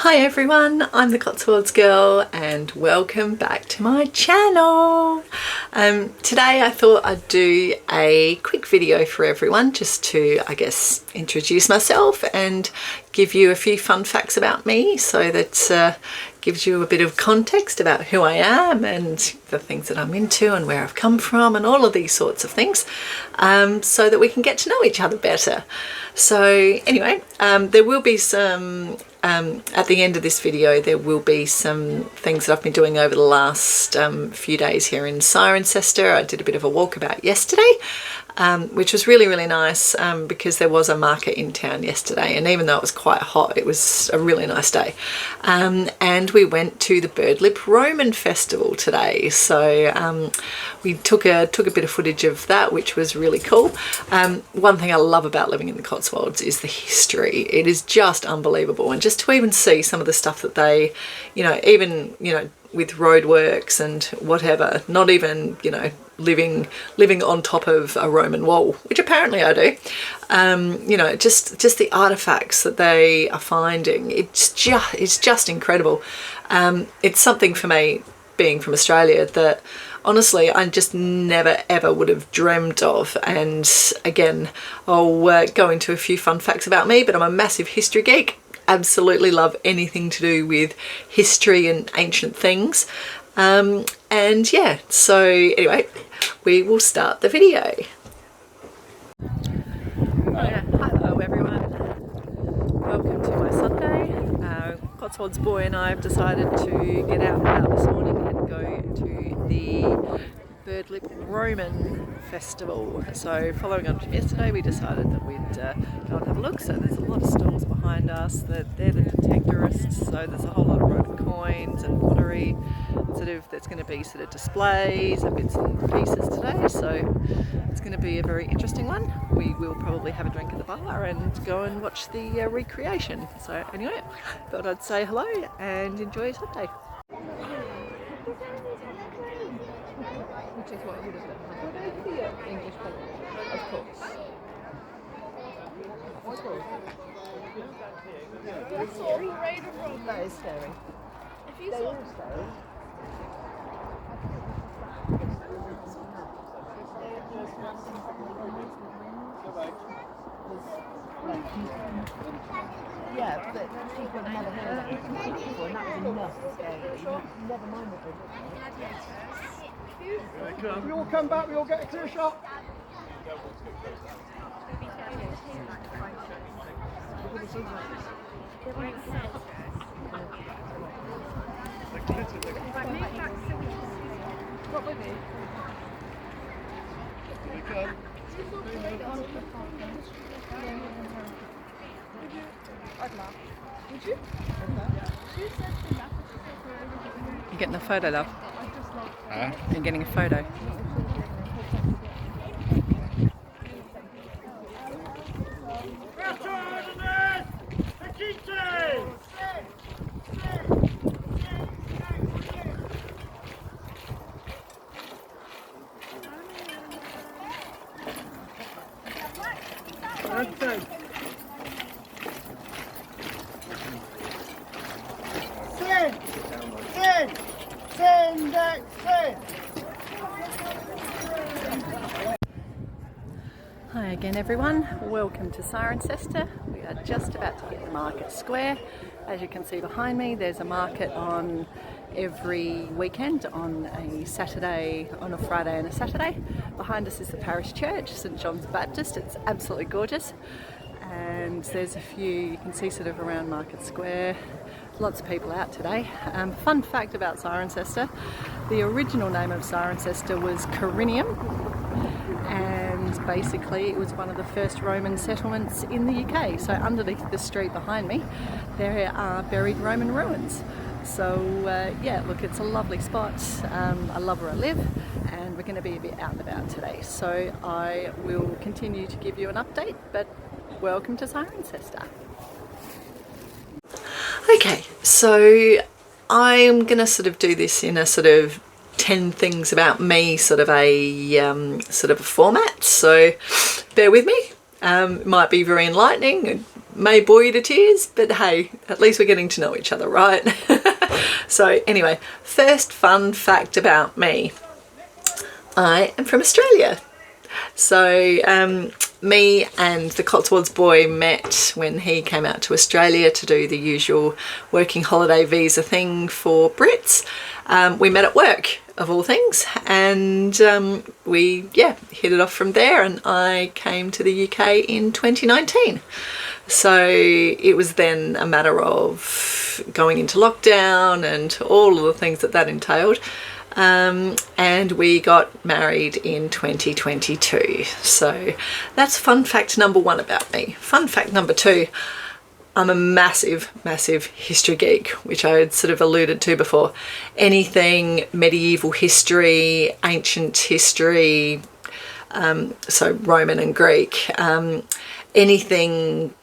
Hi everyone, I'm the Cotswolds Girl and welcome back to my channel. Today I thought I'd do a quick video for everyone just to, I guess, introduce myself and give you a few fun facts about me so that gives you a bit of context about who I am and the things that I'm into and where I've come from and all of these sorts of things, so that we can get to know each other better. So anyway, there will be some at the end of this video there will be some things that I've been doing over the last few days here in Cirencester. I did a bit of a walkabout yesterday, which was really nice, because there was a market in town yesterday, and even though it was quite hot, it was a really nice day. And we went to the Birdlip Roman festival today, so we took a bit of footage of that, which was really cool. One thing I love about living in the Cotswolds is the history. It is just unbelievable, and just to even see some of the stuff that they, even with roadworks and whatever, not even living on top of a Roman wall, which apparently I do. Just the artifacts that they are finding, it's just incredible. It's something for me, being from Australia, that honestly I just never ever would have dreamt of. And again, I'll go into a few fun facts about me, but I'm a massive history geek. Absolutely love anything to do with history and ancient things. And yeah, so anyway, we will start the video. Hello everyone, welcome to my Sunday. Cotswolds boy and I have decided to get out and about this morning and go to the Birdlip Roman festival. So following on from yesterday, we decided that we'd go and have a look. So there's a lot of stalls behind us, that they're the detectorists, so there's a whole lot of Roman coins and pottery. There's going to be sort of displays and bits and pieces today, so it's going to be a very interesting one. We will probably have a drink at the bar and go and watch the recreation. So anyway, thought I'd say hello and enjoy your Sunday. Which is what you would have done. English color, of course. That's scary. That is scary. If you saw scary. Yeah, but people have never heard of it before, and that was enough to scare you. Never mind what they did. We all come back, we all get a clear shot. What with me? I'd laugh. Would you? You're getting a photo, love. You're getting a photo. Hi again everyone, welcome to Cirencester. We are just about to hit the market square. As you can see behind me, there's a market on every weekend, on a Saturday, on a Friday and a Saturday. Behind us is the parish church, St John's Baptist. It's absolutely gorgeous. And there's a few, you can see sort of around Market Square. Lots of people out today. Fun fact about Cirencester, the original name of Cirencester was Corinium, and basically it was one of the first Roman settlements in the UK. So underneath the street behind me there are buried Roman ruins. So yeah, look, it's a lovely spot. I love where I live, and we're going to be a bit out and about today, so I will continue to give you an update, but welcome to Cirencester. Okay, so I'm going to sort of do this in a sort of 10 things about me sort of a format, so bear with me. It might be very enlightening, may bore you to tears, but hey, at least we're getting to know each other, right? So anyway, first fun fact about me. I am from Australia. So me and the Cotswolds boy met when he came out to Australia to do the usual working holiday visa thing for Brits. We met at work, of all things, and we hit it off from there, and I came to the UK in 2019. So it was then a matter of going into lockdown and all of the things that entailed. And we got married in 2022. So that's fun fact number one about me. Fun fact number two, I'm a massive history geek, which I had sort of alluded to before. Anything medieval history, ancient history, so Roman and Greek, anything,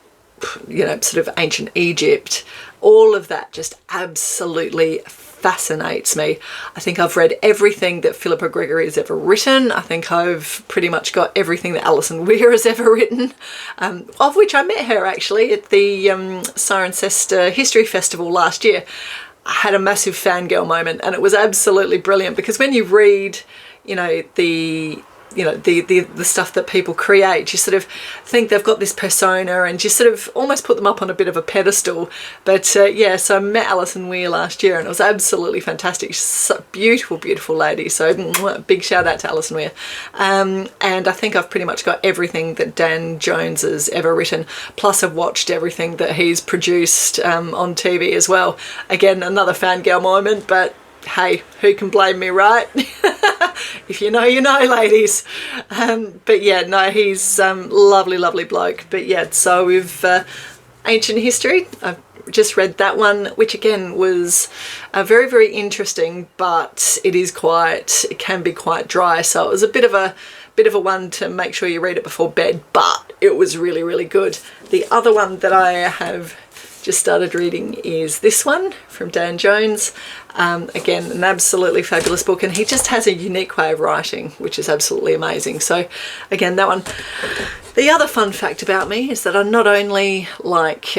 sort of ancient Egypt, all of that just absolutely fascinates me. I think I've read everything that Philippa Gregory has ever written. I think I've pretty much got everything that Alison Weir has ever written, of which I met her actually at the Cirencester History Festival last year. I had a massive fangirl moment, and it was absolutely brilliant, because when you read, the stuff that people create, you sort of think they've got this persona and you sort of almost put them up on a bit of a pedestal. But so I met Alison Weir last year, and it was absolutely fantastic. She's a beautiful lady, so big shout out to Alison Weir. And I think I've pretty much got everything that Dan Jones has ever written, plus I've watched everything that he's produced on TV as well. Again, another fangirl moment, but hey, who can blame me, right? If you know, ladies. But yeah, no, he's lovely bloke. But yeah, so we've ancient history. I've just read that one, which again was very interesting, but it can be quite dry. So it was a bit of a one to make sure you read it before bed, but it was really good. The other one that I have just started reading is this one from Dan Jones. Again, an absolutely fabulous book, and he just has a unique way of writing, which is absolutely amazing. So again, that one. The other fun fact about me is that I not only like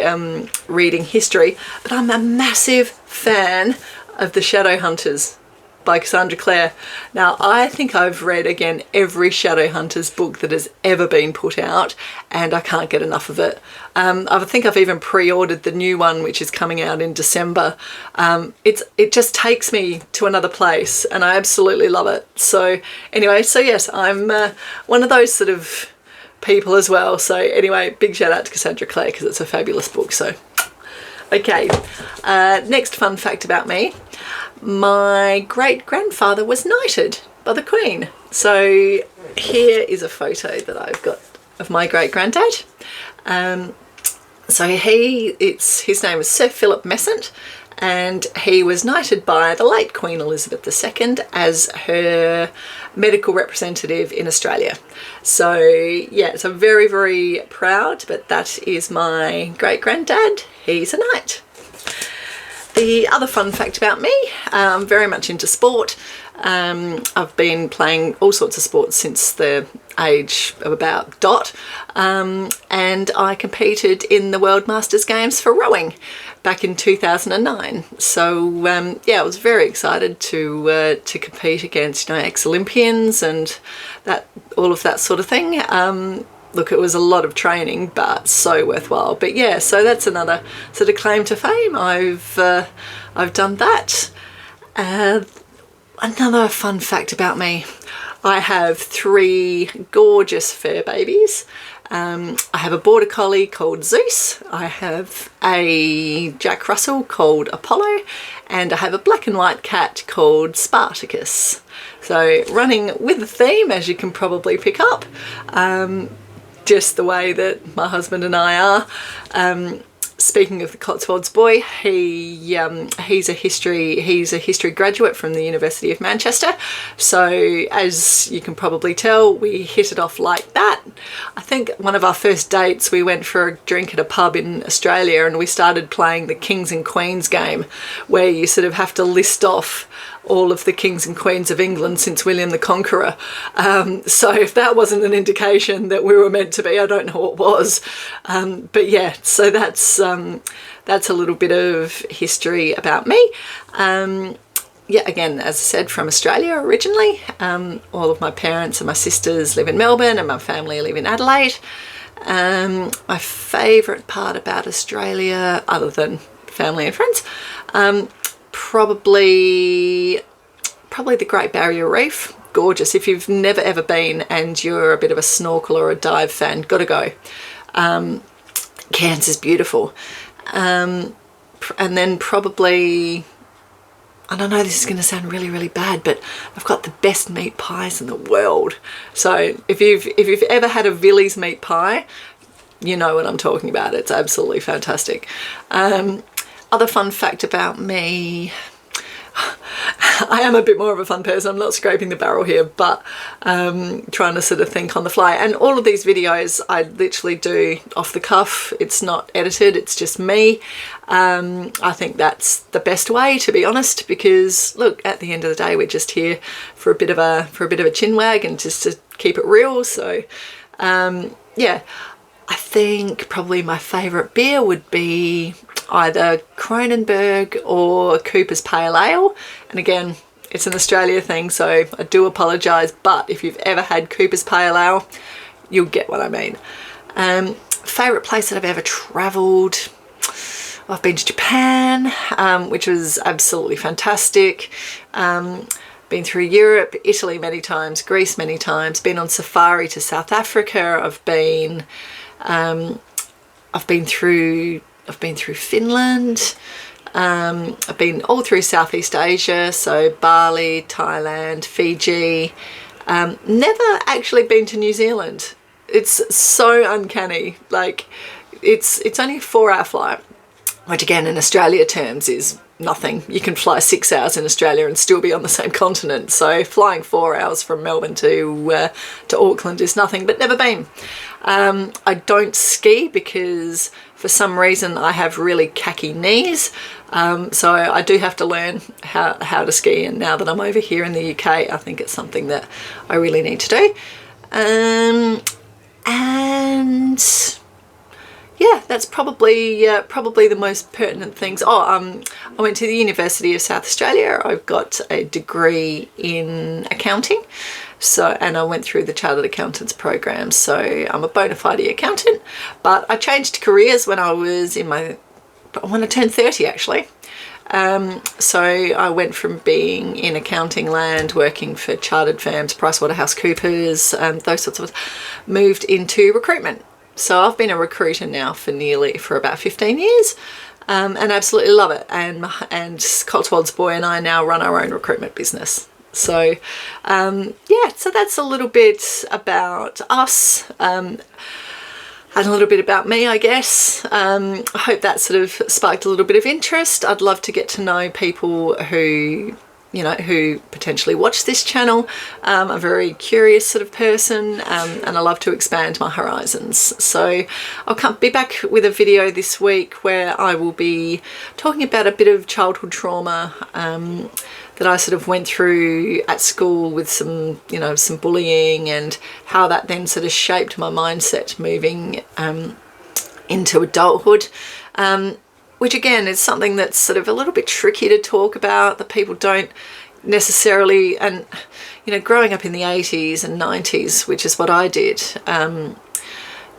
reading history, but I'm a massive fan of The Shadowhunters by Cassandra Clare. Now, I think I've read, again, every Shadowhunters book that has ever been put out, and I can't get enough of it. I think I've even pre-ordered the new one, which is coming out in December. It just takes me to another place, and I absolutely love it. So anyway, so yes, I'm one of those sort of people as well. So anyway, big shout out to Cassandra Clare, because it's a fabulous book. So okay, next fun fact about me. My great-grandfather was knighted by the Queen. So here is a photo that I've got of my great-granddad. So his name was Sir Philip Messent, and he was knighted by the late Queen Elizabeth II as her medical representative in Australia. So yeah, so very proud, but that is my great-granddad. He's a knight. The other fun fact about me, I'm very much into sport. I've been playing all sorts of sports since the age of about dot, and I competed in the World Masters Games for rowing back in 2009. So I was very excited to compete against ex-Olympians and all of that sort of thing. Look, it was a lot of training, but so worthwhile. But yeah, so that's another sort of claim to fame. I've done that. Another fun fact about me, I have 3 gorgeous fur babies. I have a border collie called Zeus, I have a Jack Russell called Apollo, and I have a black and white cat called Spartacus. So running with the theme, as you can probably pick up, just the way that my husband and I are. speaking of the Cotswolds boy, he's a history graduate from the University of Manchester. So as you can probably tell, we hit it off like that. I think one of our first dates, we went for a drink at a pub in Australia, and we started playing the Kings and Queens game, where you sort of have to list off all of the kings and queens of England since William the Conqueror. So if that wasn't an indication that we were meant to be, I don't know what was. But yeah, so that's a little bit of history about me. Yeah, again, as I said, from Australia originally. All of my parents and my sisters live in Melbourne, and my family live in Adelaide. My favourite part about Australia, other than family and friends, probably the Great Barrier Reef. Gorgeous. If you've never ever been and you're a bit of a snorkel or a dive fan, gotta go. Cairns is beautiful. And then probably, I don't know, this is going to sound really, really bad, but I've got the best meat pies in the world. So if you've ever had a Villiers meat pie, you know what I'm talking about. It's absolutely fantastic. Other fun fact about me, I am a bit more of a fun person. I'm not scraping the barrel here, but trying to sort of think on the fly. And all of these videos I literally do off the cuff. It's not edited, it's just me. I think that's the best way, to be honest, because look, at the end of the day, we're just here for a bit of a chin wag and just to keep it real. So yeah, I think probably my favourite beer would be either Kronenberg or Cooper's Pale Ale. And again, it's an Australia thing, so I do apologise, but if you've ever had Cooper's Pale Ale, you'll get what I mean. Favourite place that I've ever travelled, I've been to Japan, which was absolutely fantastic. Been through Europe, Italy many times, Greece many times, been on safari to South Africa. I've been through Finland. I've been all through Southeast Asia, so Bali, Thailand, Fiji. Never actually been to New Zealand. It's so uncanny. Like, it's only a 4-hour flight, which again in Australia terms is nothing. You can fly 6 hours in Australia and still be on the same continent. So flying 4 hours from Melbourne to Auckland is nothing, but never been. I don't ski because for some reason I have really khaki knees. So I do have to learn how to ski. And now that I'm over here in the UK, I think it's something that I really need to do. And yeah, that's probably the most pertinent things. I went to the University of South Australia. I've got a degree in accounting, and I went through the Chartered Accountants program. So I'm a bona fide accountant, but I changed careers when I turned 30 actually. So I went from being in accounting land, working for chartered firms, PricewaterhouseCoopers, those sorts of, moved into recruitment. So I've been a recruiter now for about 15 years, and absolutely love it. And Cotswolds Boy and I now run our own recruitment business. So yeah, so that's a little bit about us, and a little bit about me, I guess. I hope that sort of sparked a little bit of interest. I'd love to get to know people who potentially watch this channel. I'm a very curious sort of person, and I love to expand my horizons. So I'll be back with a video this week where I will be talking about a bit of childhood trauma that I sort of went through at school with some bullying, and how that then sort of shaped my mindset moving into adulthood. Which again is something that's sort of a little bit tricky to talk about, that people don't necessarily, and growing up in the 80s and 90s, which is what I did,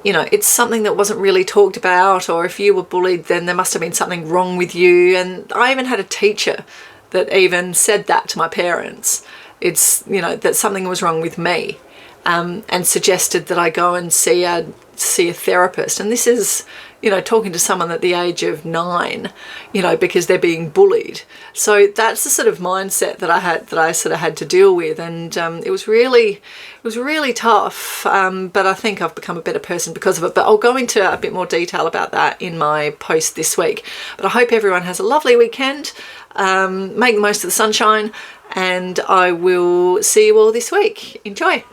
it's something that wasn't really talked about, or if you were bullied then there must have been something wrong with you. And I even had a teacher that even said that to my parents. It's, that something was wrong with me, and suggested that I go and see a see a therapist. And this is, you know, talking to someone at the age of 9, you know, because they're being bullied. So that's the sort of mindset that I sort of had to deal with, and it was really tough. But I think I've become a better person because of it. But I'll go into a bit more detail about that in my post this week. But I hope everyone has a lovely weekend. Make the most of the sunshine, and I will see you all this week. Enjoy.